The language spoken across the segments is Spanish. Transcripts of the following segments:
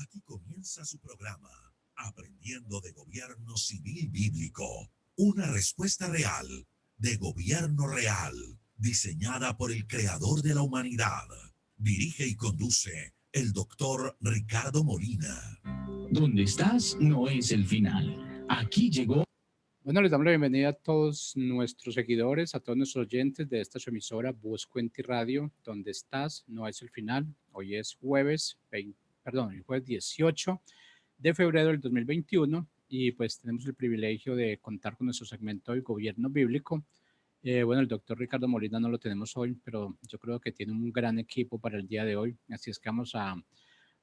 Aquí comienza su programa, Aprendiendo de Gobierno Civil Bíblico, una respuesta real, de gobierno real, diseñada por el Creador de la humanidad. Dirige y conduce el doctor Ricardo Molina. Donde estás no es el final. Aquí llegó. Bueno, les damos la bienvenida a todos nuestros seguidores, a todos nuestros oyentes de esta su emisora Voz Cuenti Radio. Donde estás no es el final. Hoy es el jueves 18 de febrero del 2021 y pues tenemos el privilegio de contar con nuestro segmento del gobierno bíblico. Bueno, el doctor Ricardo Molina no lo tenemos hoy, pero yo creo que tiene un gran equipo para el día de hoy, así es que vamos a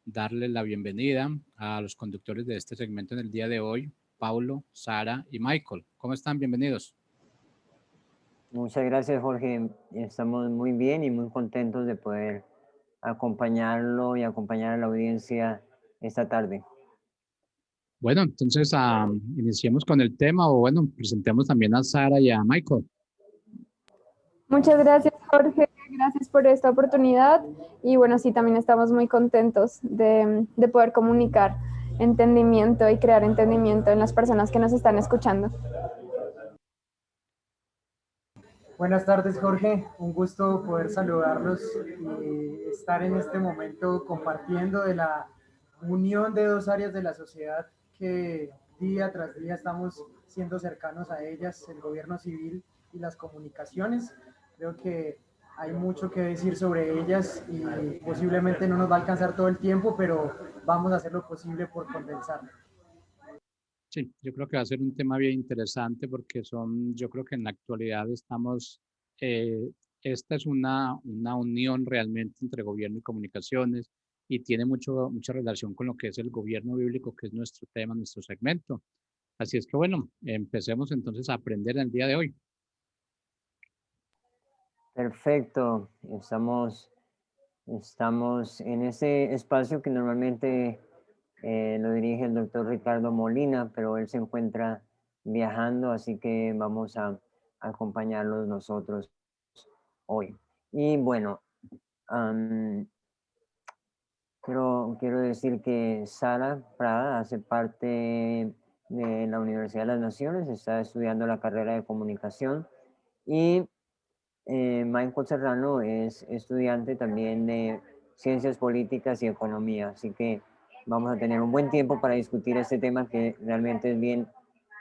darle la bienvenida a los conductores de este segmento en el día de hoy, Paulo, Sara y Michael. ¿Cómo están? Bienvenidos. Muchas gracias, Jorge. Estamos muy bien y muy contentos de poder acompañarlo y acompañar a la audiencia esta tarde. Bueno, entonces iniciemos con el tema o bueno, presentemos también a Sara y a Michael. Muchas gracias, Jorge. Gracias por esta oportunidad. Y bueno, sí, también estamos muy contentos de poder comunicar entendimiento y crear entendimiento en las personas que nos están escuchando. Buenas tardes, Jorge. Un gusto poder saludarlos y estar en este momento compartiendo de la unión de dos áreas de la sociedad que día tras día estamos siendo cercanos a ellas, el gobierno civil y las comunicaciones. Creo que hay mucho que decir sobre ellas y posiblemente no nos va a alcanzar todo el tiempo, pero vamos a hacer lo posible por condensarlo. Sí, yo creo que va a ser un tema bien interesante porque yo creo que en la actualidad esta es una unión realmente entre gobierno y comunicaciones y tiene mucha relación con lo que es el gobierno bíblico, que es nuestro tema, nuestro segmento. Así es que bueno, empecemos entonces a aprender el día de hoy. Perfecto. Estamos en ese espacio que normalmente lo dirige el doctor Ricardo Molina, pero él se encuentra viajando, así que vamos a acompañarlos nosotros hoy. Y bueno, quiero decir que Sara Prada hace parte de la Universidad de las Naciones, está estudiando la carrera de comunicación y Michael Serrano es estudiante también de Ciencias Políticas y Economía, así que vamos a tener un buen tiempo para discutir este tema que realmente es bien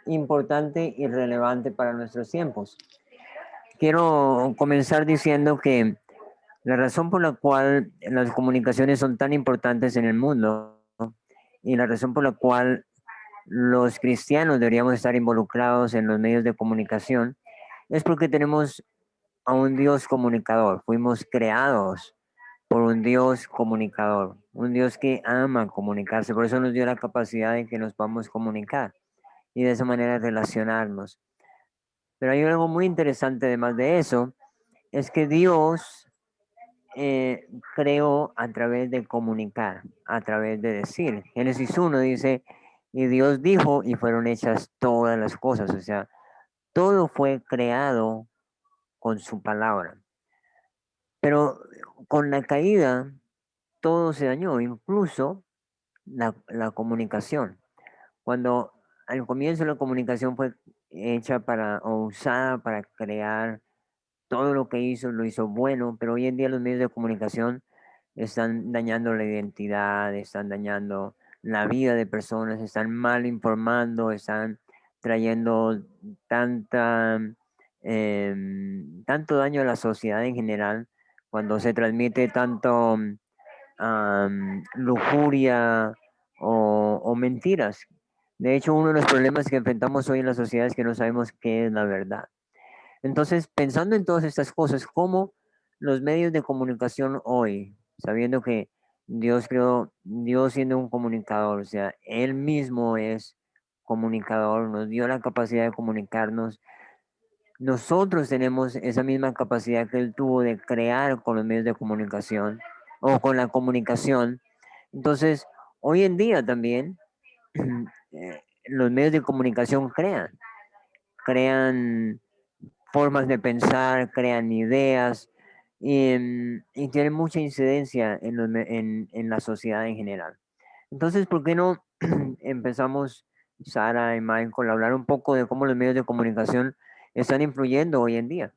importante y relevante para nuestros tiempos. Quiero comenzar diciendo que la razón por la cual las comunicaciones son tan importantes en el mundo y la razón por la cual los cristianos deberíamos estar involucrados en los medios de comunicación es porque tenemos a un Dios comunicador. Fuimos creados por un Dios comunicador, un Dios que ama comunicarse. Por eso nos dio la capacidad de que nos podamos comunicar y de esa manera relacionarnos. Pero hay algo muy interesante además de eso, es que Dios creó a través de comunicar, a través de decir. Génesis 1 dice, y Dios dijo y fueron hechas todas las cosas. O sea, todo fue creado con su palabra. Pero con la caída, todo se dañó, incluso la comunicación. Cuando al comienzo la comunicación fue hecha o usada para crear todo lo que hizo, lo hizo bueno, pero hoy en día los medios de comunicación están dañando la identidad, están dañando la vida de personas, están mal informando, están trayendo tanto daño a la sociedad en general, cuando se transmite tanto lujuria o mentiras. De hecho, uno de los problemas que enfrentamos hoy en la sociedad es que no sabemos qué es la verdad. Entonces, pensando en todas estas cosas, ¿cómo los medios de comunicación hoy, sabiendo que Dios creó, Dios siendo un comunicador, o sea, Él mismo es comunicador, nos dio la capacidad de comunicarnos, nosotros tenemos esa misma capacidad que Él tuvo de crear con los medios de comunicación o con la comunicación? Entonces, hoy en día también los medios de comunicación crean formas de pensar, crean ideas, y tiene mucha incidencia en la sociedad en general. Entonces, ¿por qué no empezamos, Sara y Michael, a hablar un poco de cómo los medios de comunicación están influyendo hoy en día?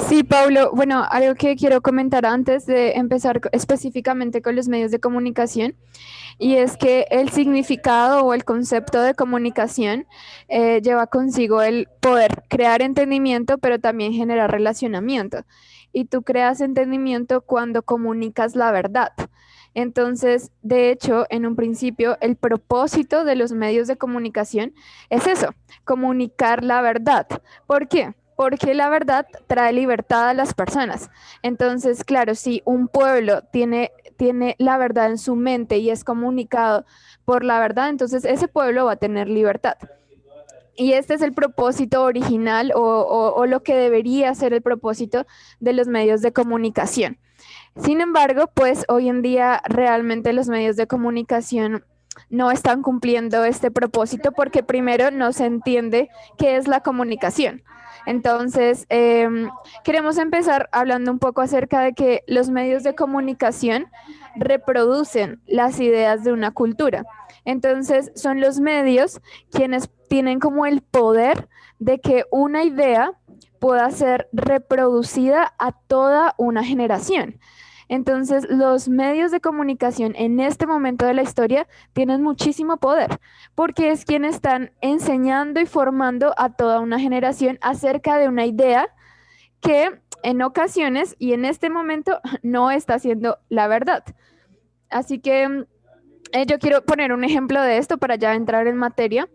Sí, Pablo. Bueno, algo que quiero comentar antes de empezar específicamente con los medios de comunicación, y es que el significado o el concepto de comunicación lleva consigo el poder crear entendimiento, pero también generar relacionamiento. Y tú creas entendimiento cuando comunicas la verdad. Entonces, de hecho, en un principio, el propósito de los medios de comunicación es eso, comunicar la verdad. ¿Por qué? Porque la verdad trae libertad a las personas. Entonces, claro, si un pueblo tiene la verdad en su mente y es comunicado por la verdad, entonces ese pueblo va a tener libertad. Y este es el propósito original o lo que debería ser el propósito de los medios de comunicación. Sin embargo, pues hoy en día realmente los medios de comunicación no están cumpliendo este propósito porque primero no se entiende qué es la comunicación. Entonces, queremos empezar hablando un poco acerca de que los medios de comunicación reproducen las ideas de una cultura. Entonces, son los medios quienes tienen como el poder de que una idea pueda ser reproducida a toda una generación. Entonces, los medios de comunicación en este momento de la historia tienen muchísimo poder, porque es quienes están enseñando y formando a toda una generación acerca de una idea que en ocasiones y en este momento no está siendo la verdad. Así que yo quiero poner un ejemplo de esto para ya entrar en materia.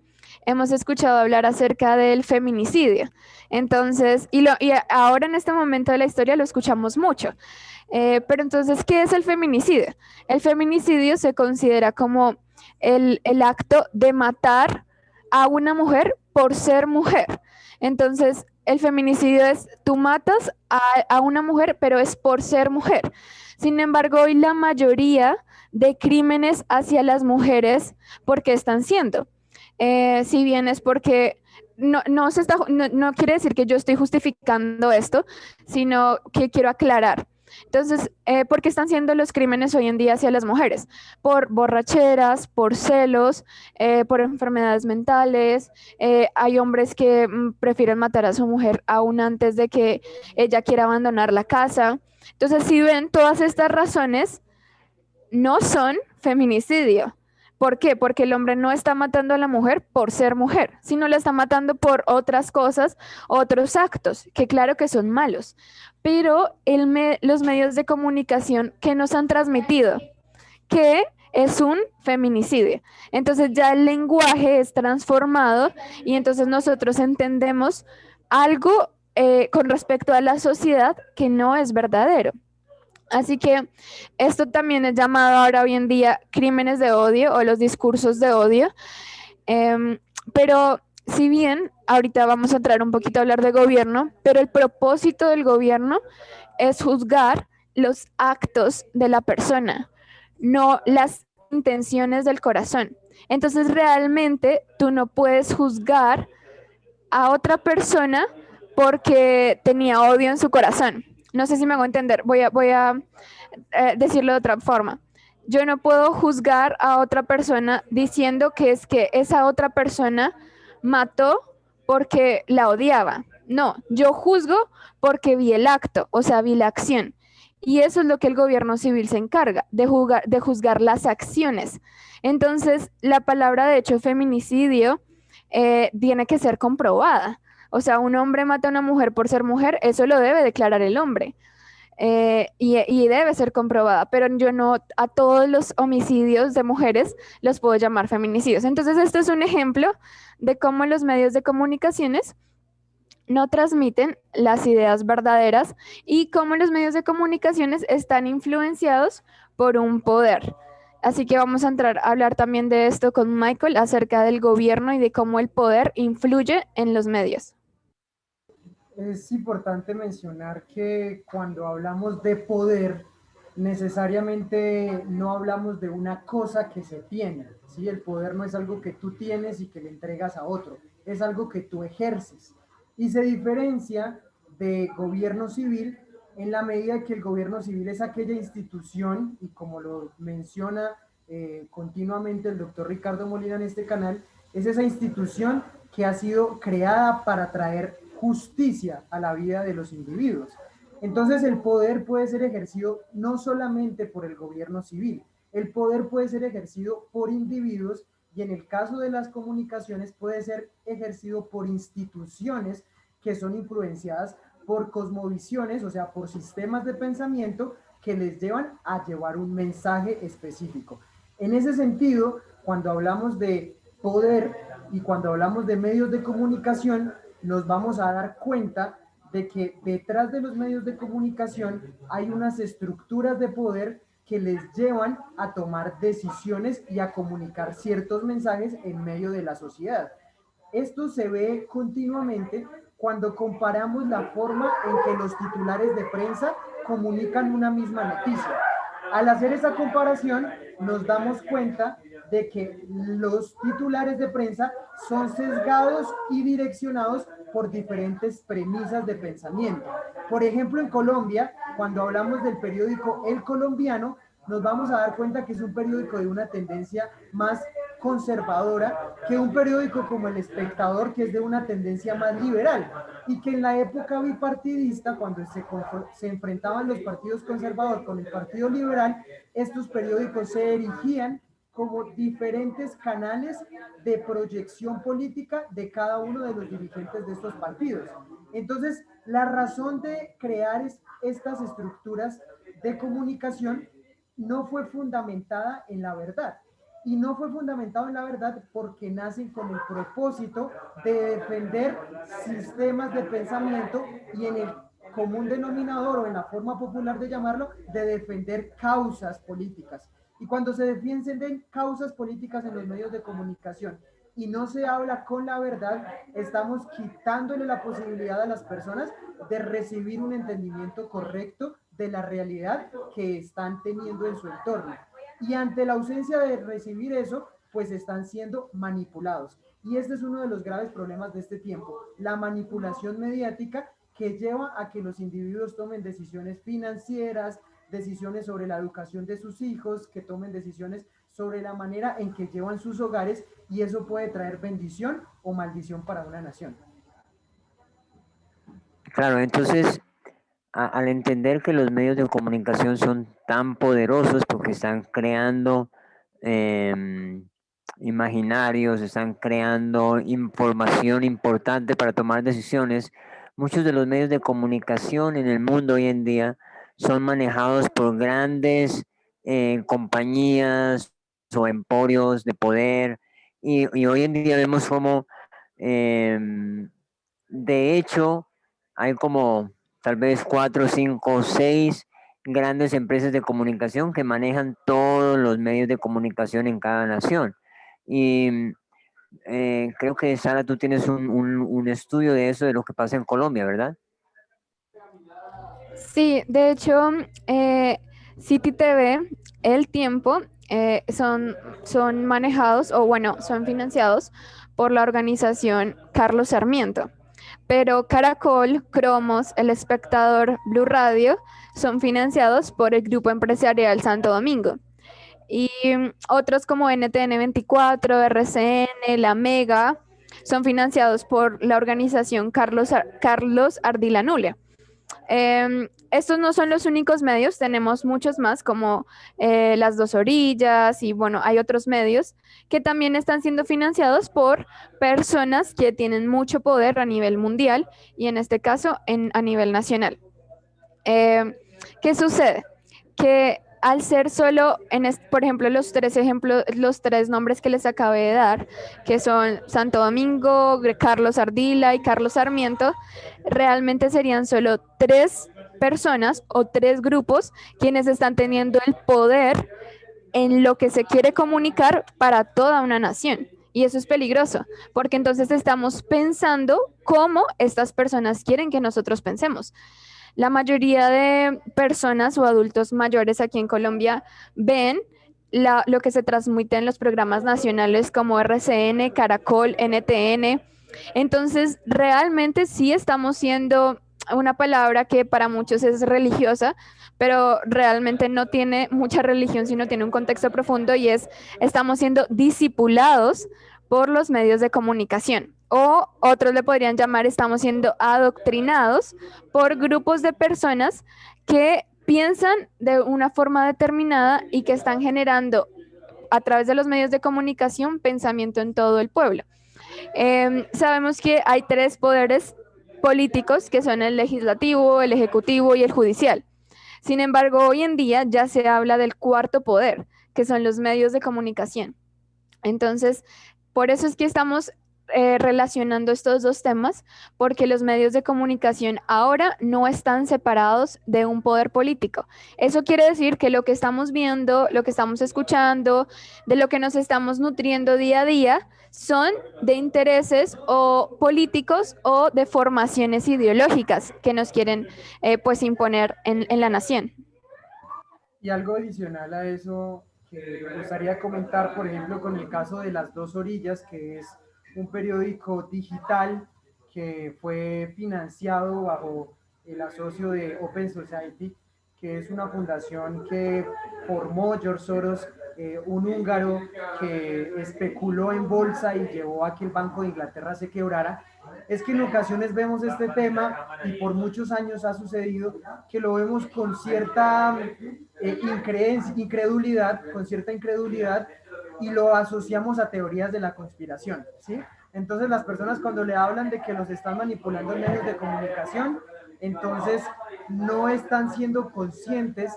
Hemos escuchado hablar acerca del feminicidio. Entonces, y ahora en este momento de la historia lo escuchamos mucho. Pero entonces, ¿qué es el feminicidio? El feminicidio se considera como el acto de matar a una mujer por ser mujer. Entonces, el feminicidio es, tú matas a una mujer, pero es por ser mujer. Sin embargo, hoy la mayoría de crímenes hacia las mujeres, ¿por qué están siendo? Si bien es porque no quiere decir que yo estoy justificando esto, sino que quiero aclarar. Entonces, ¿por qué están siendo los crímenes hoy en día hacia las mujeres? Por borracheras, por celos, por enfermedades mentales. Hay hombres que prefieren matar a su mujer aún antes de que ella quiera abandonar la casa. Entonces, si ven, todas estas razones no son feminicidio. ¿Por qué? Porque el hombre no está matando a la mujer por ser mujer, sino la está matando por otras cosas, otros actos, que claro que son malos. Pero los medios de comunicación que nos han transmitido que es un feminicidio. Entonces ya el lenguaje es transformado y entonces nosotros entendemos algo con respecto a la sociedad que no es verdadero. Así que esto también es llamado ahora hoy en día crímenes de odio o los discursos de odio. Pero si bien ahorita vamos a entrar un poquito a hablar de gobierno, pero el propósito del gobierno es juzgar los actos de la persona, no las intenciones del corazón. Entonces realmente tú no puedes juzgar a otra persona porque tenía odio en su corazón. No sé si me hago entender. Voy a decirlo de otra forma. Yo no puedo juzgar a otra persona diciendo que es que esa otra persona mató porque la odiaba. No, yo juzgo porque vi el acto, o sea, vi la acción. Y eso es lo que el gobierno civil se encarga, de juzgar las acciones. Entonces, la palabra, de hecho, feminicidio, tiene que ser comprobada. O sea, un hombre mata a una mujer por ser mujer, eso lo debe declarar el hombre. Y debe ser comprobada, pero yo no a todos los homicidios de mujeres los puedo llamar feminicidios. Entonces, esto es un ejemplo de cómo los medios de comunicaciones no transmiten las ideas verdaderas y cómo los medios de comunicaciones están influenciados por un poder. Así que vamos a entrar a hablar también de esto con Michael acerca del gobierno y de cómo el poder influye en los medios. Es importante mencionar que cuando hablamos de poder, necesariamente no hablamos de una cosa que se tiene, ¿sí? El poder no es algo que tú tienes y que le entregas a otro, es algo que tú ejerces. Y se diferencia de gobierno civil, en la medida que el gobierno civil es aquella institución, y como lo menciona continuamente el doctor Ricardo Molina en este canal, es esa institución que ha sido creada para traer justicia a la vida de los individuos. Entonces el poder puede ser ejercido no solamente por el gobierno civil, el poder puede ser ejercido por individuos y en el caso de las comunicaciones puede ser ejercido por instituciones que son influenciadas por cosmovisiones, o sea, por sistemas de pensamiento que les llevan a llevar un mensaje específico. En ese sentido, cuando hablamos de poder y cuando hablamos de medios de comunicación, nos vamos a dar cuenta de que detrás de los medios de comunicación hay unas estructuras de poder que les llevan a tomar decisiones y a comunicar ciertos mensajes en medio de la sociedad. Esto se ve continuamente cuando comparamos la forma en que los titulares de prensa comunican una misma noticia. Al hacer esa comparación, nos damos cuenta de que los titulares de prensa son sesgados y direccionados por diferentes premisas de pensamiento. Por ejemplo, en Colombia, cuando hablamos del periódico El Colombiano, nos vamos a dar cuenta que es un periódico de una tendencia más conservadora que un periódico como El Espectador, que es de una tendencia más liberal, y que en la época bipartidista, cuando se enfrentaban los partidos conservadores con el partido liberal, estos periódicos se erigían como diferentes canales de proyección política de cada uno de los dirigentes de estos partidos. Entonces, la razón de crear estas estructuras de comunicación no fue fundamentada en la verdad. Y no fue fundamentado en la verdad porque nacen con el propósito de defender sistemas de pensamiento y en el común denominador o en la forma popular de llamarlo, de defender causas políticas. Y cuando se defienden causas políticas en los medios de comunicación y no se habla con la verdad, estamos quitándole la posibilidad a las personas de recibir un entendimiento correcto de la realidad que están teniendo en su entorno. Y ante la ausencia de recibir eso, pues están siendo manipulados. Y este es uno de los graves problemas de este tiempo, la manipulación mediática que lleva a que los individuos tomen decisiones financieras, decisiones sobre la educación de sus hijos, que tomen decisiones sobre la manera en que llevan sus hogares, y eso puede traer bendición o maldición para una nación. Claro, entonces, al entender que los medios de comunicación son tan poderosos porque están creando imaginarios, están creando información importante para tomar decisiones, muchos de los medios de comunicación en el mundo hoy en día son manejados por grandes compañías o emporios de poder, y hoy en día vemos como de hecho hay como tal vez 4, 5, 6 grandes empresas de comunicación que manejan todos los medios de comunicación en cada nación. Y creo que, Sara, tú tienes un estudio de eso, de lo que pasa en Colombia, ¿verdad? Sí, de hecho, City TV, El Tiempo, son manejados, o bueno, son financiados por la organización Carlos Sarmiento. Pero Caracol, Cromos, El Espectador, Blue Radio son financiados por el Grupo Empresarial Santo Domingo. Y otros como NTN 24, RCN, La Mega, son financiados por la organización Carlos Ardila Nule. Estos no son los únicos medios, tenemos muchos más como Las Dos Orillas y bueno, hay otros medios que también están siendo financiados por personas que tienen mucho poder a nivel mundial y en este caso a nivel nacional. ¿Qué sucede? Que al ser solo, por ejemplo, los tres nombres que les acabé de dar, que son Santo Domingo, Carlos Ardila y Carlos Sarmiento, realmente serían solo 3 personas o 3 grupos quienes están teniendo el poder en lo que se quiere comunicar para toda una nación. Y eso es peligroso, porque entonces estamos pensando cómo estas personas quieren que nosotros pensemos. La mayoría de personas o adultos mayores aquí en Colombia ven lo que se transmite en los programas nacionales como RCN, Caracol, NTN. Entonces, realmente sí estamos siendo una palabra que para muchos es religiosa, pero realmente no tiene mucha religión, sino tiene un contexto profundo y es, estamos siendo discipulados por los medios de comunicación. O otros le podrían llamar, estamos siendo adoctrinados por grupos de personas que piensan de una forma determinada y que están generando a través de los medios de comunicación pensamiento en todo el pueblo. Sabemos que hay tres poderes políticos que son el legislativo, el ejecutivo y el judicial. Sin embargo, hoy en día ya se habla del cuarto poder, que son los medios de comunicación. Entonces, por eso es que estamos relacionando estos dos temas, porque los medios de comunicación ahora no están separados de un poder político. Eso quiere decir que lo que estamos viendo, lo que estamos escuchando, de lo que nos estamos nutriendo día a día, son de intereses o políticos o de formaciones ideológicas que nos quieren pues imponer en la nación. Y algo adicional a eso que me gustaría comentar, por ejemplo, con el caso de Las Dos Orillas, que es un periódico digital que fue financiado bajo el asocio de Open Society, que es una fundación que formó George Soros, un húngaro que especuló en bolsa y llevó a que el Banco de Inglaterra se quebrara. Es que en ocasiones vemos este tema y por muchos años ha sucedido que lo vemos con cierta incredulidad, y lo asociamos a teorías de la conspiración, ¿sí? Entonces las personas cuando le hablan de que los están manipulando en medios de comunicación, entonces no están siendo conscientes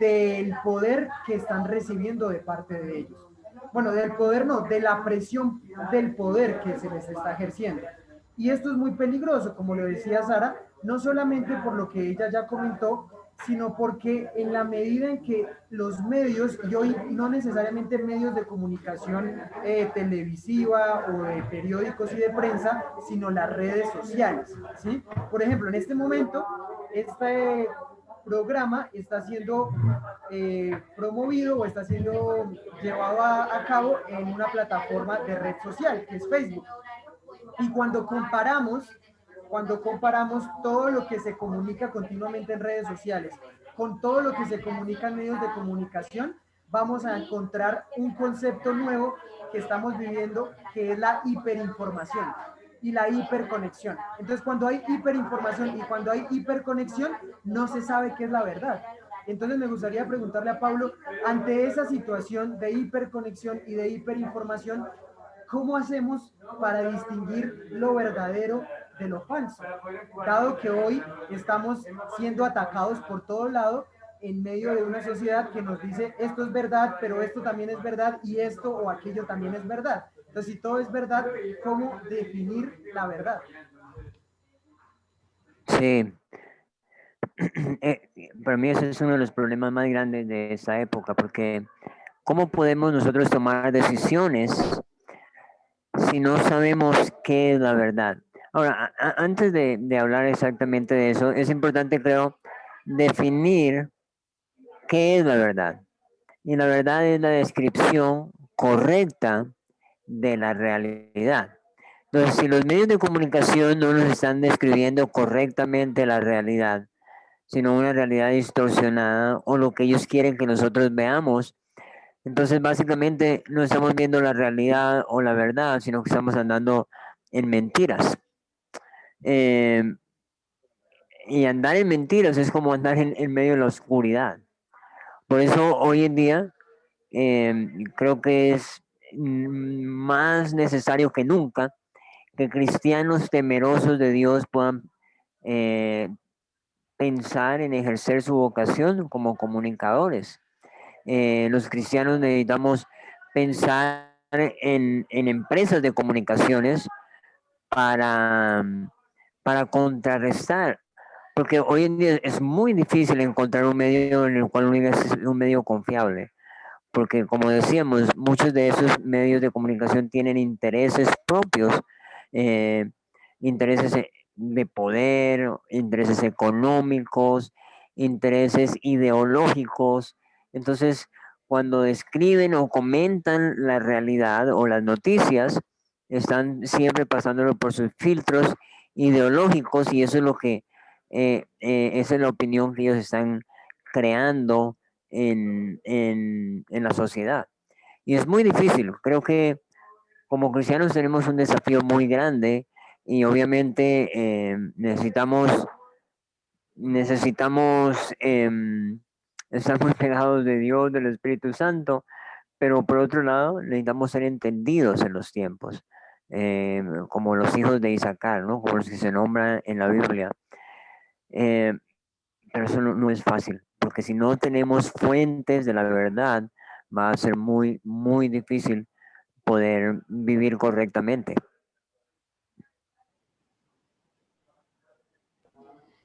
del poder que están recibiendo de parte de ellos. Bueno, del poder no, de la presión del poder que se les está ejerciendo. Y esto es muy peligroso, como lo decía Sara, no solamente por lo que ella ya comentó, sino porque en la medida en que los medios, y hoy no necesariamente medios de comunicación televisiva o de periódicos y de prensa, sino las redes sociales, ¿sí? Por ejemplo, en este momento, este programa está siendo promovido o está siendo llevado a cabo en una plataforma de red social, que es Facebook. Y cuando comparamos todo lo que se comunica continuamente en redes sociales con todo lo que se comunica en medios de comunicación, vamos a encontrar un concepto nuevo que estamos viviendo, que es la hiperinformación y la hiperconexión. Entonces, cuando hay hiperinformación y cuando hay hiperconexión, no se sabe qué es la verdad. Entonces, me gustaría preguntarle a Pablo, ante esa situación de hiperconexión y de hiperinformación, ¿cómo hacemos para distinguir lo verdadero de lo falso? Dado que hoy estamos siendo atacados por todo lado en medio de una sociedad que nos dice esto es verdad, pero esto también es verdad y esto o aquello también es verdad. Entonces, si todo es verdad, ¿cómo definir la verdad? Sí, para mí ese es uno de los problemas más grandes de esta época, porque ¿cómo podemos nosotros tomar decisiones si no sabemos qué es la verdad? Ahora, antes de hablar exactamente de eso, es importante, creo, definir qué es la verdad. Y la verdad es la descripción correcta de la realidad. Entonces, si los medios de comunicación no nos están describiendo correctamente la realidad, sino una realidad distorsionada o lo que ellos quieren que nosotros veamos, entonces básicamente no estamos viendo la realidad o la verdad, sino que estamos andando en mentiras. Y andar en mentiras es como andar en medio de la oscuridad. Por eso hoy en día creo que es más necesario que nunca que cristianos temerosos de Dios puedan pensar en ejercer su vocación como comunicadores. Los cristianos necesitamos pensar en empresas de comunicaciones para contrarrestar, porque hoy en día es muy difícil encontrar un medio en el cual uno es un medio confiable, porque como decíamos, muchos de esos medios de comunicación tienen intereses propios, intereses de poder, intereses económicos, intereses ideológicos. Entonces, cuando describen o comentan la realidad o las noticias, están siempre pasándolo por sus filtros ideológicos y eso es lo que esa es la opinión que ellos están creando en la sociedad. Y es muy difícil. Creo que como cristianos tenemos un desafío muy grande y obviamente necesitamos estar muy pegados de Dios, del Espíritu Santo, pero por otro lado necesitamos ser entendidos en los tiempos, como los hijos de Isaacar, ¿no? Como los que se nombran en la Biblia. Pero eso no es fácil, porque si no tenemos fuentes de la verdad, va a ser muy, muy difícil poder vivir correctamente.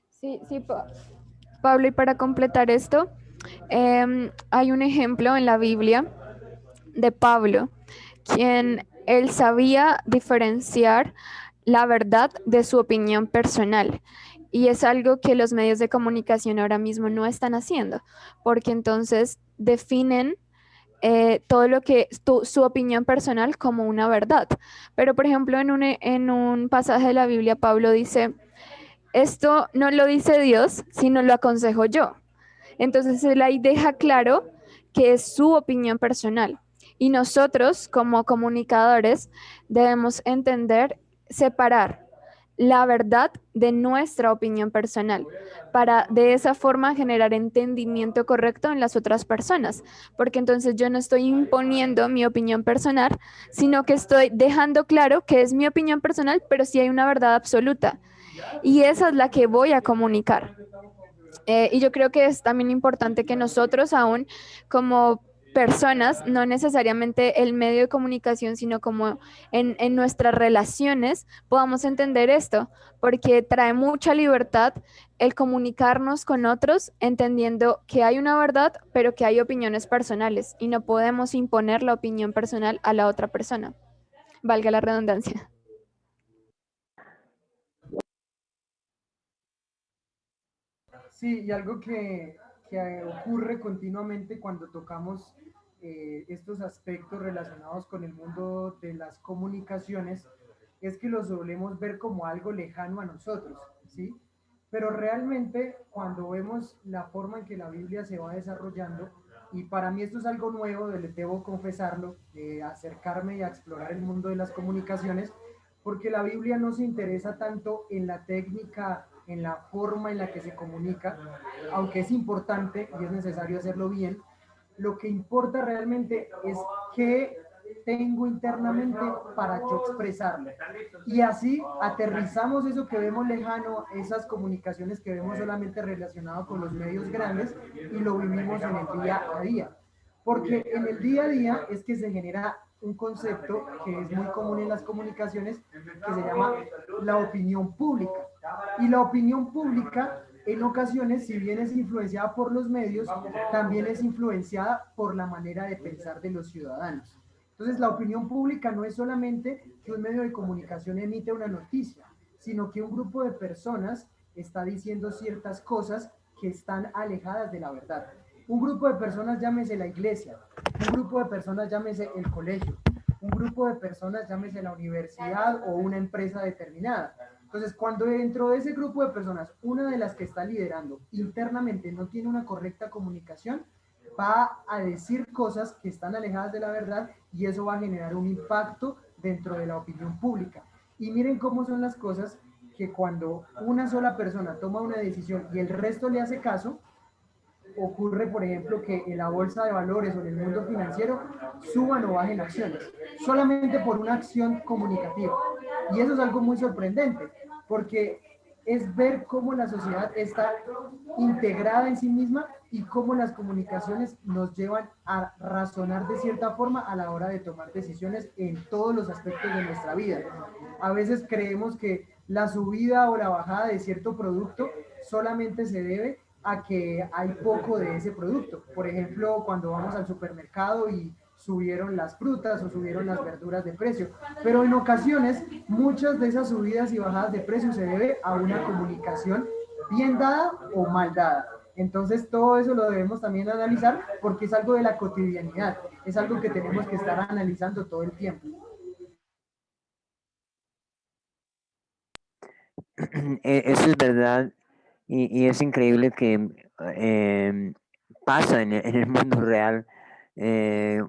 Sí, sí, Pablo, y para completar esto, hay un ejemplo en la Biblia de Pablo, quien él sabía diferenciar la verdad de su opinión personal. Y es algo que los medios de comunicación ahora mismo no están haciendo, porque entonces definen todo lo que su opinión personal como una verdad. Pero, por ejemplo, en un pasaje de la Biblia, Pablo dice, esto no lo dice Dios, sino lo aconsejo yo. Entonces él ahí deja claro que es su opinión personal. Y nosotros como comunicadores debemos entender, separar la verdad de nuestra opinión personal para de esa forma generar entendimiento correcto en las otras personas. Porque entonces yo no estoy imponiendo mi opinión personal, sino que estoy dejando claro que es mi opinión personal, pero sí hay una verdad absoluta. Y esa es la que voy a comunicar. Y yo creo que es también importante que nosotros aún como personas, no necesariamente el medio de comunicación, sino como en nuestras relaciones, podamos entender esto, porque trae mucha libertad el comunicarnos con otros, entendiendo que hay una verdad, pero que hay opiniones personales y no podemos imponer la opinión personal a la otra persona. Valga la redundancia. Sí, y algo que ocurre continuamente cuando tocamos estos aspectos relacionados con el mundo de las comunicaciones es que los solemos ver como algo lejano a nosotros, ¿sí? Pero realmente cuando vemos la forma en que la Biblia se va desarrollando, y para mí esto es algo nuevo, debo confesarlo, acercarme y a explorar el mundo de las comunicaciones, porque la Biblia no se interesa tanto en la técnica, en la forma en la que se comunica, aunque es importante y es necesario hacerlo bien. Lo que importa realmente es qué tengo internamente para yo expresarlo. Y así aterrizamos eso que vemos lejano, esas comunicaciones que vemos solamente relacionado con los medios grandes y lo vivimos en el día a día. Porque en el día a día es que se genera un concepto que es muy común en las comunicaciones que se llama la opinión pública. Y la opinión pública en ocasiones, si bien es influenciada por los medios, también es influenciada por la manera de pensar de los ciudadanos. Entonces, la opinión pública no es solamente que un medio de comunicación emite una noticia, sino que un grupo de personas está diciendo ciertas cosas que están alejadas de la verdad. Un grupo de personas, llámese la iglesia, un grupo de personas, llámese el colegio, un grupo de personas, llámese la universidad o una empresa determinada. Entonces, cuando dentro de ese grupo de personas, una de las que está liderando internamente no tiene una correcta comunicación, va a decir cosas que están alejadas de la verdad y eso va a generar un impacto dentro de la opinión pública. Y miren cómo son las cosas que cuando una sola persona toma una decisión y el resto le hace caso, ocurre, por ejemplo, que en la bolsa de valores o en el mundo financiero suban o bajen acciones, solamente por una acción comunicativa. Y eso es algo muy sorprendente, porque es ver cómo la sociedad está integrada en sí misma y cómo las comunicaciones nos llevan a razonar de cierta forma a la hora de tomar decisiones en todos los aspectos de nuestra vida. A veces creemos que la subida o la bajada de cierto producto solamente se debe a que hay poco de ese producto. Por ejemplo, cuando vamos al supermercado y subieron las frutas o subieron las verduras de precio. Pero en ocasiones, muchas de esas subidas y bajadas de precio se debe a una comunicación bien dada o mal dada. Entonces, todo eso lo debemos también analizar porque es algo de la cotidianidad, es algo que tenemos que estar analizando todo el tiempo. Eso es verdad. Y es increíble que pasa en el mundo real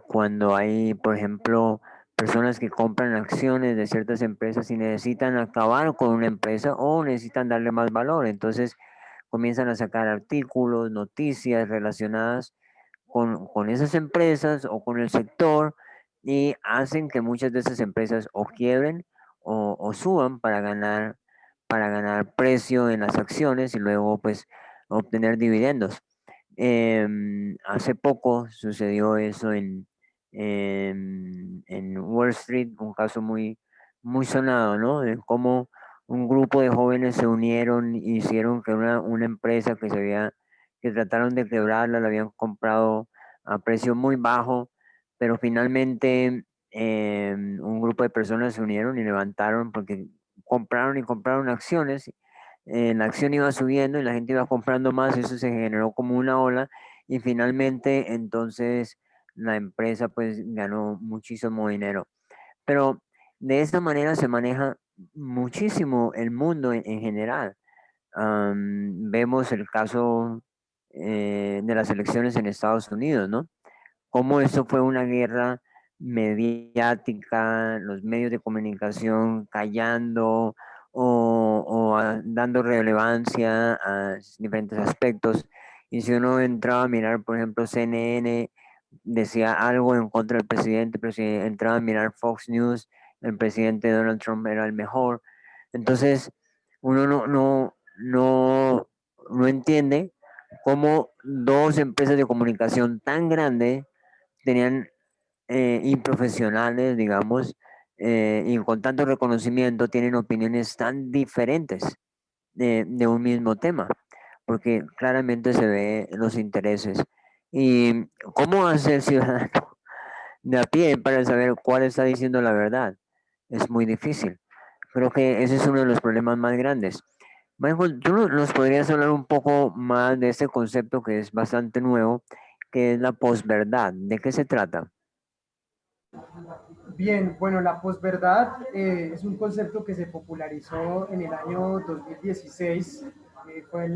cuando hay, por ejemplo, personas que compran acciones de ciertas empresas y necesitan acabar con una empresa o necesitan darle más valor. Entonces comienzan a sacar artículos, noticias relacionadas con esas empresas o con el sector y hacen que muchas de esas empresas o quiebren o suban para ganar precio en las acciones y luego pues obtener dividendos. Hace poco sucedió eso en Wall Street, un caso muy sonado, ¿no? De cómo un grupo de jóvenes se unieron y hicieron que una empresa que trataron de quebrarla, la habían comprado a precio muy bajo, pero finalmente un grupo de personas se unieron y levantaron porque compraron y compraron acciones, la acción iba subiendo y la gente iba comprando más, eso se generó como una ola y finalmente entonces la empresa pues ganó muchísimo dinero. Pero de esta manera se maneja muchísimo el mundo en general. Vemos el caso de las elecciones en Estados Unidos, ¿no? Cómo eso fue una guerra mediática, los medios de comunicación callando dando relevancia a diferentes aspectos. Y si uno entraba a mirar, por ejemplo, CNN decía algo en contra del presidente, pero si entraba a mirar Fox News, el presidente Donald Trump era el mejor. Entonces, uno no entiende cómo dos empresas de comunicación tan grandes tenían improfesionales, digamos, y con tanto reconocimiento tienen opiniones tan diferentes de un mismo tema, porque claramente se ve los intereses. ¿Y cómo hace el ciudadano de a pie para saber cuál está diciendo la verdad? Es muy difícil. Creo que ese es uno de los problemas más grandes. Michael, ¿tú nos podrías hablar un poco más de este concepto que es bastante nuevo, que es la posverdad? ¿De qué se trata? Bien, bueno, la posverdad es un concepto que se popularizó en el año 2016. Fue,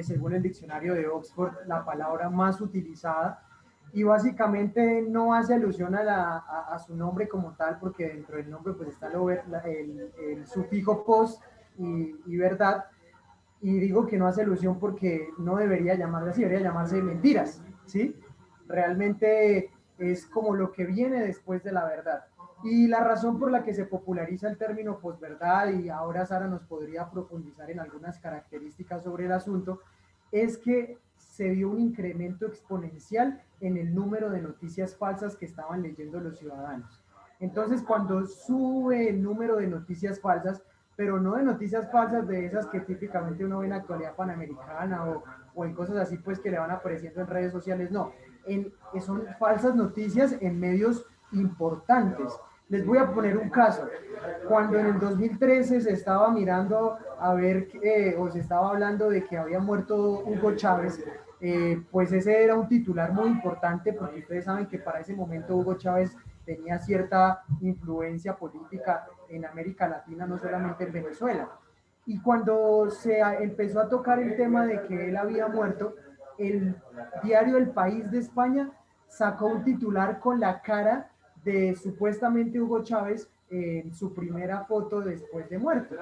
según el diccionario de Oxford, la palabra más utilizada y básicamente no hace alusión a su nombre como tal, porque dentro del nombre pues está el sufijo post y verdad. Y digo que no hace alusión porque no debería llamarse así, debería llamarse mentiras, ¿sí? Realmente es como lo que viene después de la verdad. Y la razón por la que se populariza el término posverdad, y ahora Sara nos podría profundizar en algunas características sobre el asunto, es que se dio un incremento exponencial en el número de noticias falsas que estaban leyendo los ciudadanos. Entonces, cuando sube el número de noticias falsas, pero no de noticias falsas de esas que típicamente uno ve en la actualidad panamericana o en cosas así pues que le van apareciendo en redes sociales, no, son falsas noticias en medios importantes. Les voy a poner un caso. Cuando en el 2013 se estaba mirando a ver, o se estaba hablando de que había muerto Hugo Chávez, pues ese era un titular muy importante porque ustedes saben que para ese momento Hugo Chávez tenía cierta influencia política en América Latina, no solamente en Venezuela. Y cuando se empezó a tocar el tema de que él había muerto, el diario El País de España sacó un titular con la cara de supuestamente Hugo Chávez en su primera foto después de muerto.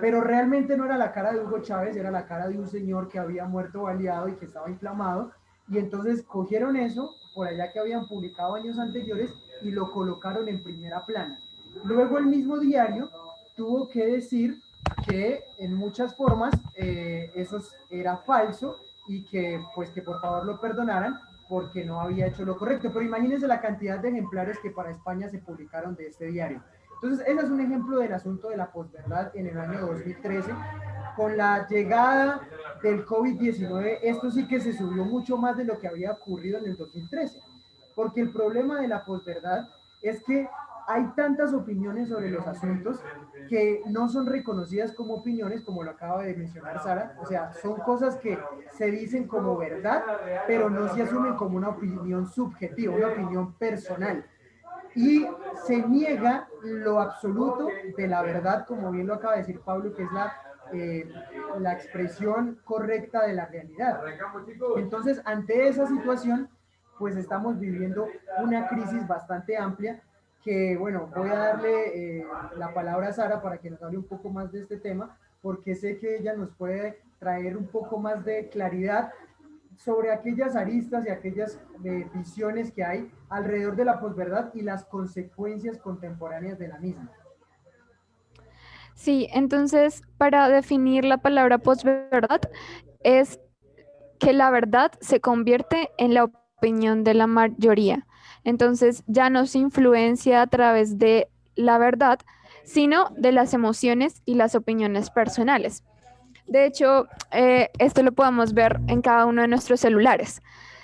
Pero realmente no era la cara de Hugo Chávez, era la cara de un señor que había muerto baleado y que estaba inflamado. Y entonces cogieron eso, por allá que habían publicado años anteriores, y lo colocaron en primera plana. Luego el mismo diario tuvo que decir que en muchas formas eso era falso y que pues que por favor lo perdonaran porque no había hecho lo correcto. Pero imagínense la cantidad de ejemplares que para España se publicaron de este diario. Entonces, ese es un ejemplo del asunto de la posverdad en el año 2013. Con la llegada del COVID-19, esto sí que se subió mucho más de lo que había ocurrido en el 2013. Porque el problema de la posverdad es que hay tantas opiniones sobre los asuntos que no son reconocidas como opiniones, como lo acaba de mencionar Sara. O sea, son cosas que se dicen como verdad, pero no se asumen como una opinión subjetiva, una opinión personal. Y se niega lo absoluto de la verdad, como bien lo acaba de decir Pablo, que es la la expresión correcta de la realidad. Entonces, ante esa situación, pues estamos viviendo una crisis bastante amplia que, bueno, voy a darle la palabra a Sara para que nos hable un poco más de este tema, porque sé que ella nos puede traer un poco más de claridad sobre aquellas aristas y aquellas visiones que hay alrededor de la posverdad y las consecuencias contemporáneas de la misma. Sí, entonces para definir la palabra posverdad es que la verdad se convierte en la opinión de la mayoría. Entonces ya no se influencia a través de la verdad, sino de las emociones y las opiniones personales. De hecho, esto lo podemos ver en cada uno de nuestros celulares.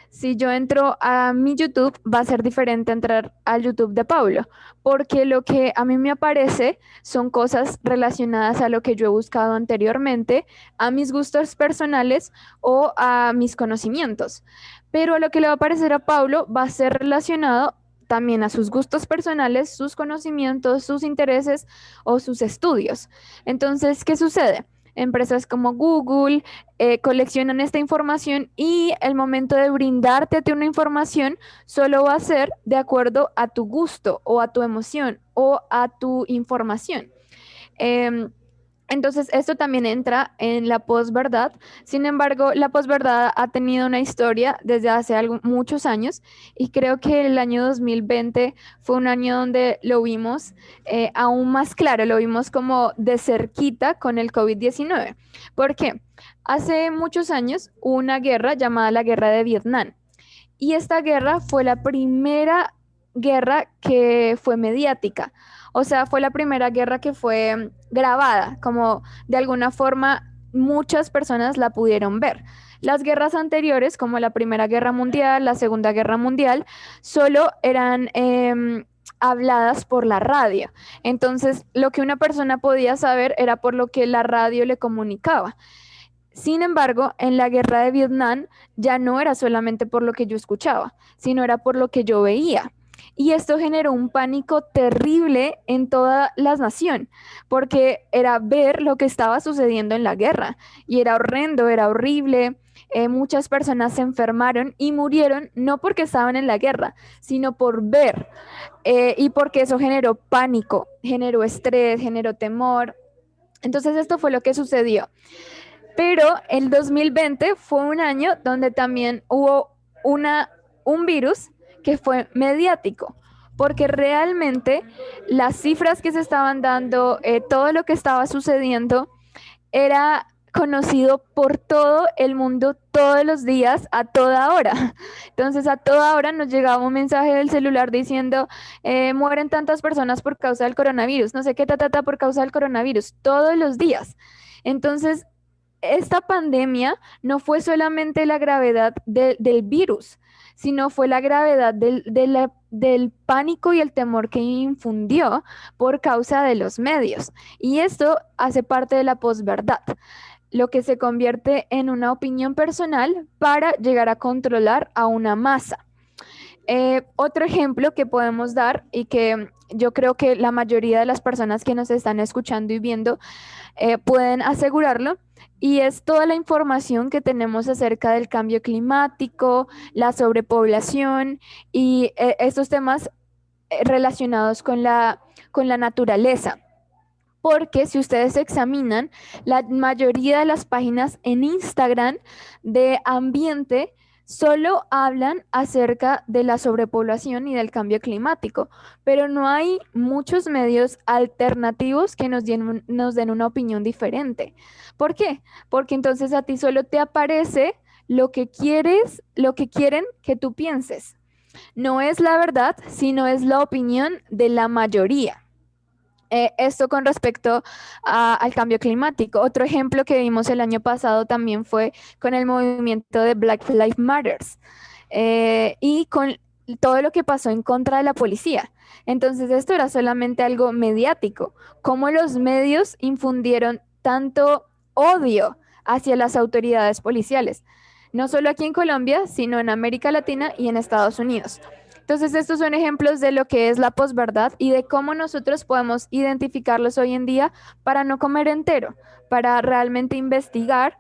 Si yo entro a mi YouTube, va a ser diferente entrar al YouTube de Paulo, porque lo que a mí me aparece son cosas relacionadas a lo que yo he buscado anteriormente, a mis gustos personales o a mis conocimientos. Pero lo que le va a aparecer a Paulo va a ser relacionado también a sus gustos personales, sus conocimientos, sus intereses o sus estudios. Entonces, ¿qué sucede? Empresas como Google coleccionan esta información y el momento de brindarte a ti una información solo va a ser de acuerdo a tu gusto o a tu emoción o a tu información. Entonces, esto también entra en la posverdad. Sin embargo, la posverdad ha tenido una historia desde hace muchos años y creo que el año 2020 fue un año donde lo vimos aún más claro, lo vimos como de cerquita con el COVID-19. ¿Por qué? Hace muchos años hubo una guerra llamada la Guerra de Vietnam y esta guerra fue la primera guerra que fue mediática. O sea, fue la primera guerra que fue grabada, como de alguna forma muchas personas la pudieron ver. Las guerras anteriores, como la Primera Guerra Mundial, la Segunda Guerra Mundial, solo eran habladas por la radio. Entonces, lo que una persona podía saber era por lo que la radio le comunicaba. Sin embargo, en la guerra de Vietnam ya no era solamente por lo que yo escuchaba, sino era por lo que yo veía. Y esto generó un pánico terrible en toda la nación, porque era ver lo que estaba sucediendo en la guerra. Y era horrendo, era horrible. Muchas personas se enfermaron y murieron no porque estaban en la guerra, sino por ver. Y porque eso generó pánico, generó estrés, generó temor. Entonces esto fue lo que sucedió. Pero el 2020 fue un año donde también hubo un virus que fue mediático, porque realmente las cifras que se estaban dando, todo lo que estaba sucediendo, era conocido por todo el mundo todos los días, a toda hora. Entonces, a toda hora nos llegaba un mensaje del celular diciendo, mueren tantas personas por causa del coronavirus, no sé qué, por causa del coronavirus, todos los días. Entonces, esta pandemia no fue solamente la gravedad del virus, sino fue la gravedad del pánico y el temor que infundió por causa de los medios. Y esto hace parte de la posverdad, lo que se convierte en una opinión personal para llegar a controlar a una masa. Otro ejemplo que podemos dar y que yo creo que la mayoría de las personas que nos están escuchando y viendo pueden asegurarlo, y es toda la información que tenemos acerca del cambio climático, la sobrepoblación y estos temas relacionados con la naturaleza. Porque si ustedes examinan, la mayoría de las páginas en Instagram de ambiente solo hablan acerca de la sobrepoblación y del cambio climático, pero no hay muchos medios alternativos que nos den una opinión diferente. ¿Por qué? Porque entonces a ti solo te aparece lo que quieren que tú pienses. No es la verdad, sino es la opinión de la mayoría. Esto con respecto al cambio climático. Otro ejemplo que vimos el año pasado también fue con el movimiento de Black Lives Matter y con todo lo que pasó en contra de la policía. Entonces esto era solamente algo mediático, cómo los medios infundieron tanto odio hacia las autoridades policiales, no solo aquí en Colombia, sino en América Latina y en Estados Unidos. Entonces, estos son ejemplos de lo que es la posverdad y de cómo nosotros podemos identificarlos hoy en día para no comer entero, para realmente investigar.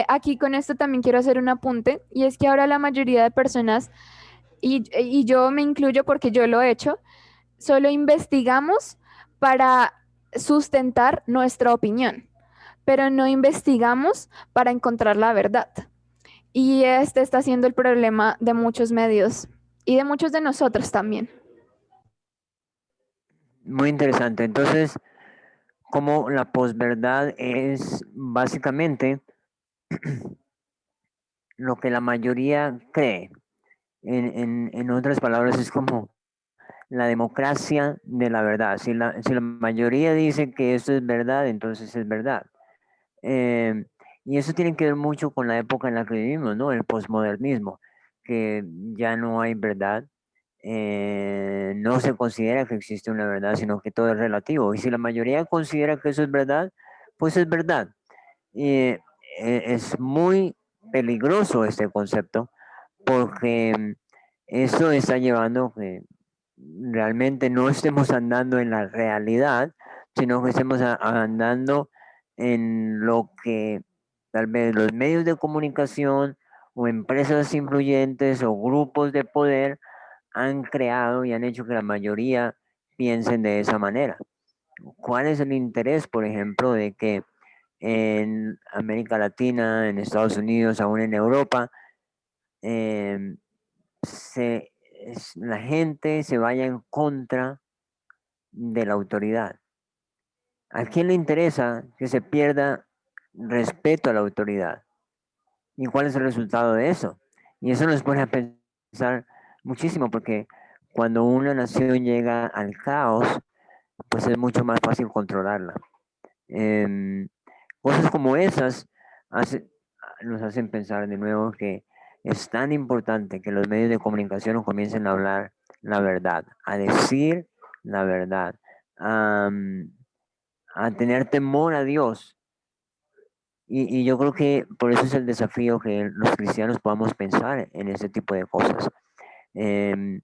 Aquí con esto también quiero hacer un apunte, y es que ahora la mayoría de personas, y yo me incluyo porque yo lo he hecho, solo investigamos para sustentar nuestra opinión, pero no investigamos para encontrar la verdad. Y este está siendo el problema de muchos medios y de muchos de nosotros también. Muy interesante. Entonces, como la posverdad es básicamente lo que la mayoría cree. En otras palabras, es como la democracia de la verdad. Si la mayoría dice que esto es verdad, entonces es verdad. Eh, y eso tiene que ver mucho con la época en la que vivimos, ¿no? El posmodernismo, que ya no hay verdad. No se considera que existe una verdad, sino que todo es relativo. Y si la mayoría considera que eso es verdad, pues es verdad. Y es muy peligroso este concepto porque eso está llevando que realmente no estemos andando en la realidad, sino que estemos andando en lo que tal vez los medios de comunicación o empresas influyentes o grupos de poder han creado y han hecho que la mayoría piensen de esa manera. ¿Cuál es el interés, por ejemplo, de que en América Latina, en Estados Unidos, aún en Europa, eh, la gente se vaya en contra de la autoridad? ¿A quién le interesa que se pierda respeto a la autoridad? ¿Y cuál es el resultado de eso? Y eso nos pone a pensar muchísimo, porque cuando una nación llega al caos, pues es mucho más fácil controlarla. Em, Cosas como esas nos hacen pensar de nuevo que es tan importante que los medios de comunicación comiencen a hablar la verdad, a decir la verdad, a, a tener temor a Dios. Y yo creo que por eso es el desafío que los cristianos podamos pensar en ese tipo de cosas. Em,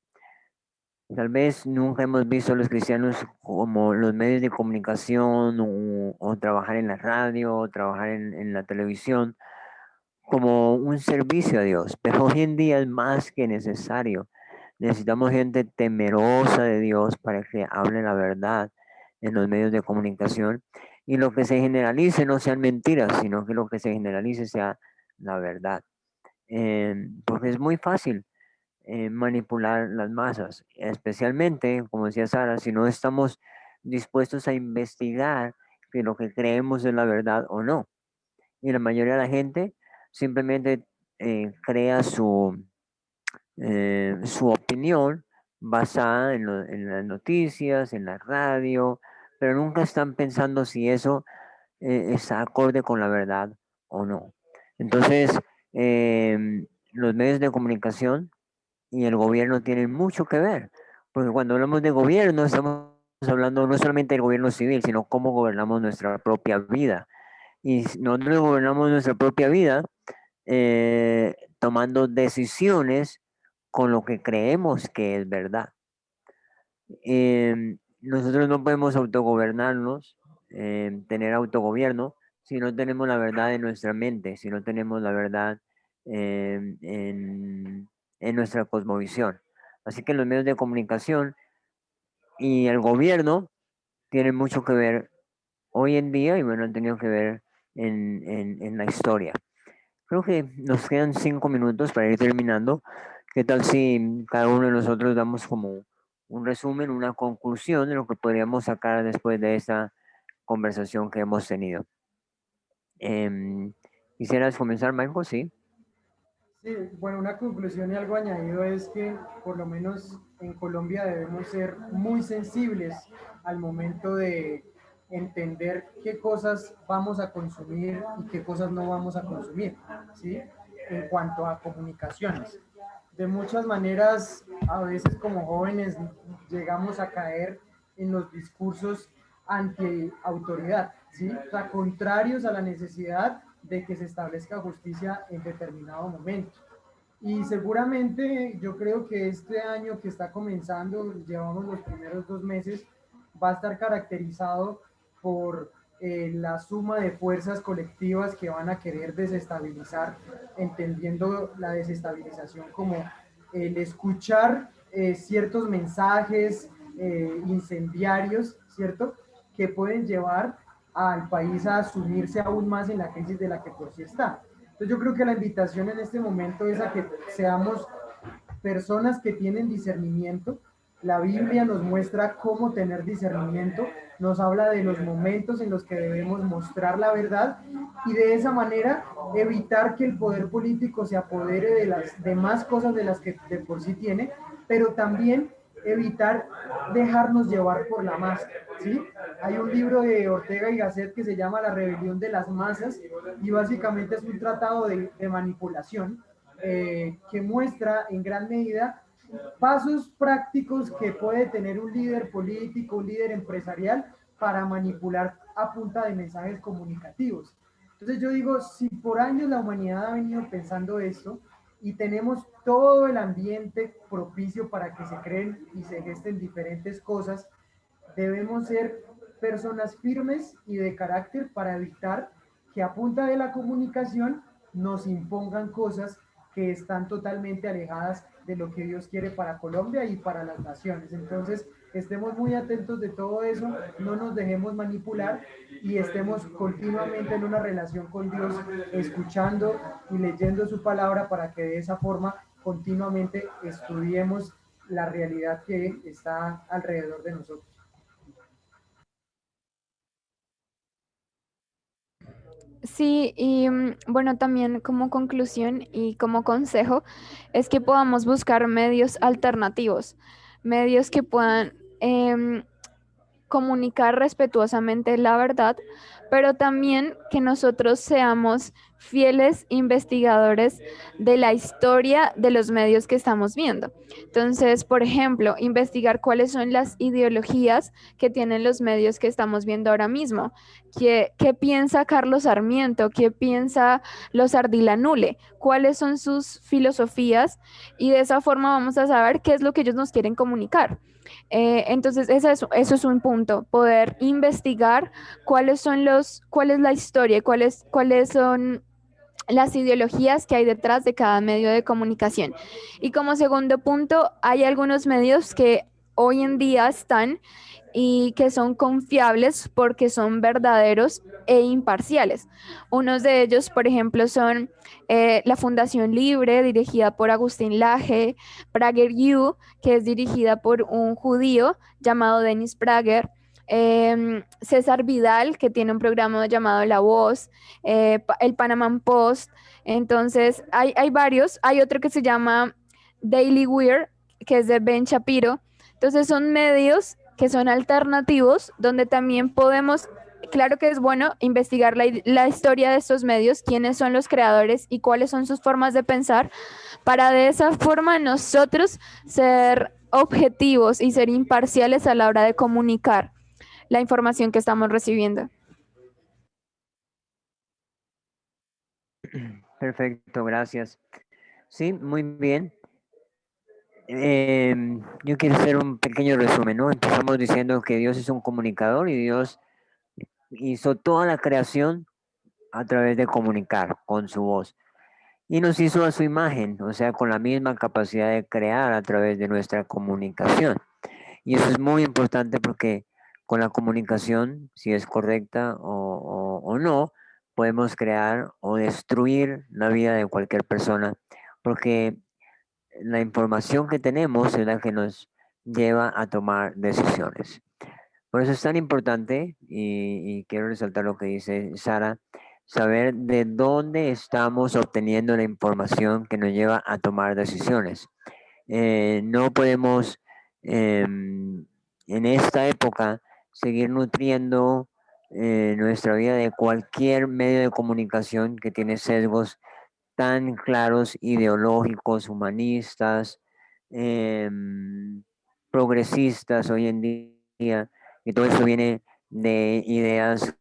Tal vez nunca hemos visto a los cristianos como los medios de comunicación o trabajar en la radio o trabajar en la televisión como un servicio a Dios, pero hoy en día es más que necesario. Necesitamos gente temerosa de Dios para que hable la verdad en los medios de comunicación y lo que se generalice no sean mentiras, sino que lo que se generalice sea la verdad. Porque es muy fácil manipular las masas, especialmente, como decía Sara, si no estamos dispuestos a investigar que lo que creemos es la verdad o no. Y la mayoría de la gente simplemente crea su opinión basada en las noticias, en la radio, pero nunca están pensando si eso está acorde con la verdad o no. Entonces, los medios de comunicación y el gobierno tienen mucho que ver, porque cuando hablamos de gobierno estamos hablando no solamente del gobierno civil, sino cómo gobernamos nuestra propia vida. Y nosotros gobernamos nuestra propia vida tomando decisiones con lo que creemos que es verdad. Nosotros no podemos autogobernarnos, tener autogobierno, si no tenemos la verdad en nuestra mente, si no tenemos la verdad en nuestra cosmovisión. Así que los medios de comunicación y el gobierno tienen mucho que ver hoy en día y bueno, han tenido que ver en la historia. Creo que nos quedan 5 minutos para ir terminando. ¿Qué tal si cada uno de nosotros damos como un resumen, una conclusión de lo que podríamos sacar después de esta conversación que hemos tenido? ¿Quisieras comenzar, Michael? Sí. Sí, bueno, una conclusión y algo añadido es que por lo menos en Colombia debemos ser muy sensibles al momento de entender qué cosas vamos a consumir y qué cosas no vamos a consumir, ¿sí? En cuanto a comunicaciones. De muchas maneras, a veces como jóvenes llegamos a caer en los discursos anti-autoridad, ¿sí? O sea, contrarios a la necesidad de que se establezca justicia en determinado momento. Y seguramente yo creo que este año que está comenzando, llevamos los primeros 2 meses, va a estar caracterizado por la suma de fuerzas colectivas que van a querer desestabilizar, entendiendo la desestabilización como el escuchar ciertos mensajes incendiarios, ¿cierto? Que pueden llevar al país a sumirse aún más en la crisis de la que por sí está. Entonces yo creo que la invitación en este momento es a que seamos personas que tienen discernimiento. La Biblia nos muestra cómo tener discernimiento, nos habla de los momentos en los que debemos mostrar la verdad y de esa manera evitar que el poder político se apodere de las demás cosas de las que de por sí tiene, pero también evitar dejarnos llevar por la masa, ¿sí? Hay un libro de Ortega y Gasset que se llama La rebelión de las masas y básicamente es un tratado de manipulación que muestra en gran medida pasos prácticos que puede tener un líder político, un líder empresarial para manipular a punta de mensajes comunicativos. Entonces yo digo, si por años la humanidad ha venido pensando esto y tenemos todo el ambiente propicio para que se creen y se gesten diferentes cosas, debemos ser personas firmes y de carácter para evitar que a punta de la comunicación nos impongan cosas que están totalmente alejadas de lo que Dios quiere para Colombia y para las naciones. Entonces, estemos muy atentos de todo eso, no nos dejemos manipular y estemos continuamente en una relación con Dios, escuchando y leyendo su palabra para que de esa forma continuamente estudiemos la realidad que está alrededor de nosotros. Sí, y bueno, también como conclusión y como consejo es que podamos buscar medios alternativos, medios que puedan comunicar respetuosamente la verdad, pero también que nosotros seamos fieles investigadores de la historia de los medios que estamos viendo. Entonces, por ejemplo, investigar cuáles son las ideologías que tienen los medios que estamos viendo ahora mismo. ¿Qué piensa Carlos Sarmiento? ¿Qué piensa los Ardilanule? ¿Cuáles son sus filosofías? Y de esa forma vamos a saber qué es lo que ellos nos quieren comunicar. Entonces, eso es un punto, poder investigar cuál es la historia, cuáles son las ideologías que hay detrás de cada medio de comunicación. Y como segundo punto, hay algunos medios que hoy en día están y que son confiables porque son verdaderos e imparciales. Unos de ellos, por ejemplo, son la Fundación Libre, dirigida por Agustín Laje, PragerU, que es dirigida por un judío llamado Dennis Prager, César Vidal, que tiene un programa llamado La Voz, el Panama Post. Entonces, hay varios. Hay otro que se llama Daily Weir, que es de Ben Shapiro. Entonces, son medios que son alternativos, donde también podemos, claro que es bueno investigar la historia de estos medios, quiénes son los creadores y cuáles son sus formas de pensar, para de esa forma nosotros ser objetivos y ser imparciales a la hora de comunicar la información que estamos recibiendo. Perfecto, gracias. Sí, muy bien. Yo quiero hacer un pequeño resumen, ¿no? Empezamos diciendo que Dios es un comunicador y Dios hizo toda la creación a través de comunicar con su voz. Y nos hizo a su imagen, o sea, con la misma capacidad de crear a través de nuestra comunicación. Y eso es muy importante porque con la comunicación, si es correcta o no, podemos crear o destruir la vida de cualquier persona, porque la información que tenemos es la que nos lleva a tomar decisiones. Por eso es tan importante, y quiero resaltar lo que dice Sara, saber de dónde estamos obteniendo la información que nos lleva a tomar decisiones. No podemos en esta época seguir nutriendo nuestra vida de cualquier medio de comunicación que tiene sesgos tan claros, ideológicos, humanistas, progresistas hoy en día, y todo eso viene de ideas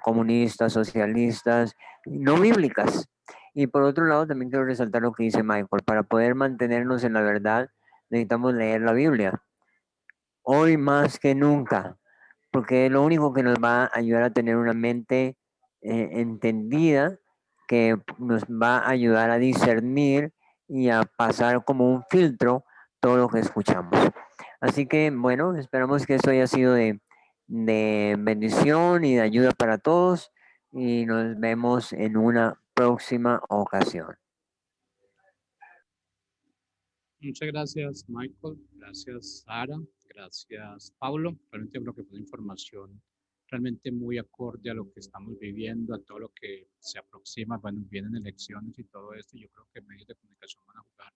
comunistas, socialistas, no bíblicas. Y por otro lado, también quiero resaltar lo que dice Michael. Para poder mantenernos en la verdad, necesitamos leer la Biblia. Hoy más que nunca, porque es lo único que nos va a ayudar a tener una mente entendida, que nos va a ayudar a discernir y a pasar como un filtro todo lo que escuchamos. Así que, bueno, esperamos que esto haya sido de bendición y de ayuda para todos y nos vemos en una próxima ocasión. Muchas gracias, Michael. Gracias, Sara. Gracias, Pablo. Realmente creo que fue una información realmente muy acorde a lo que estamos viviendo, a todo lo que se aproxima. Bueno, vienen elecciones y todo esto. Yo creo que medios de comunicación van a jugar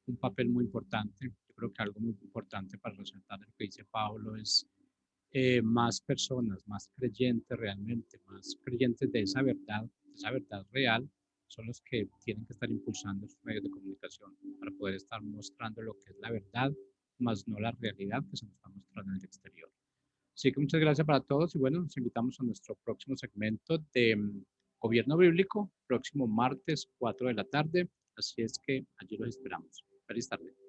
un papel muy importante. Yo creo que algo muy importante para resaltar lo que dice Pablo es más personas, más creyentes realmente, más creyentes de esa verdad real, son los que tienen que estar impulsando sus medios de comunicación para poder estar mostrando lo que es la verdad, más no la realidad que se nos está mostrando en el exterior. Así que muchas gracias para todos y bueno, nos invitamos a nuestro próximo segmento de Gobierno Bíblico, próximo martes 4 de la tarde. Así es que allí los esperamos. Feliz tarde.